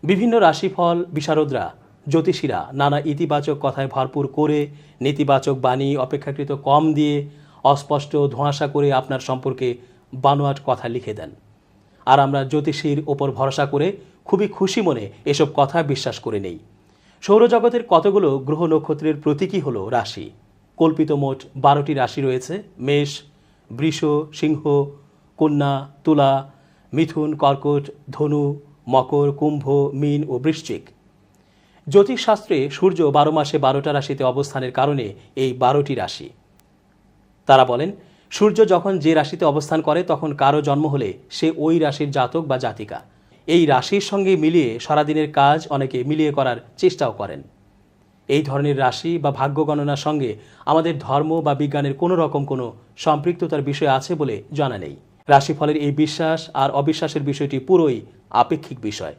বিভিন্ন রাশিফল বিশারদরা, জ্যোতিষীরা নানা ইতিবাচক কথায় ভরপুর করে, নেতিবাচক বাণী অপেক্ষাকৃত কম দিয়ে, অস্পষ্ট ধোঁয়াশা করে আপনার সম্পর্কে বানোয়াট কথা লিখে দেন। আর আমরা জ্যোতিষীর ওপর ভরসা করে খুবই খুশি মনে এসব কথা বিশ্বাস করে নেই। সৌরজগতের কতগুলো গ্রহ নক্ষত্রের প্রতীকই হলো রাশি। কল্পিত মোট 12টি রাশি রয়েছে: মেষ, বৃষ, সিংহ, কন্যা, তুলা, মিথুন, কর্কট, ধনু, মকর, কুম্ভ, মীন ও বৃশ্চিক। জ্যোতিষশাস্ত্রে সূর্য 12 মাসে 12টা রাশিতে অবস্থানের কারণে এই 12টি রাশি। তারা বলেন, সূর্য যখন যে রাশিতে অবস্থান করে তখন কারো জন্ম হলে সে ওই রাশির জাতক বা জাতিকা। এই রাশির সঙ্গে মিলিয়ে সারাদিনের কাজ অনেকে মিলিয়ে করার চেষ্টাও করেন। এই ধরনের রাশি বা ভাগ্য গণনার সঙ্গে আমাদের ধর্ম বা বিজ্ঞানের কোনো রকম কোনো সম্পৃক্ততার বিষয় আছে বলে জানা নেই। রাশিফলের এই বিশ্বাস আর অবিশ্বাসের বিষয়টি পুরোই আপেক্ষিক বিষয়।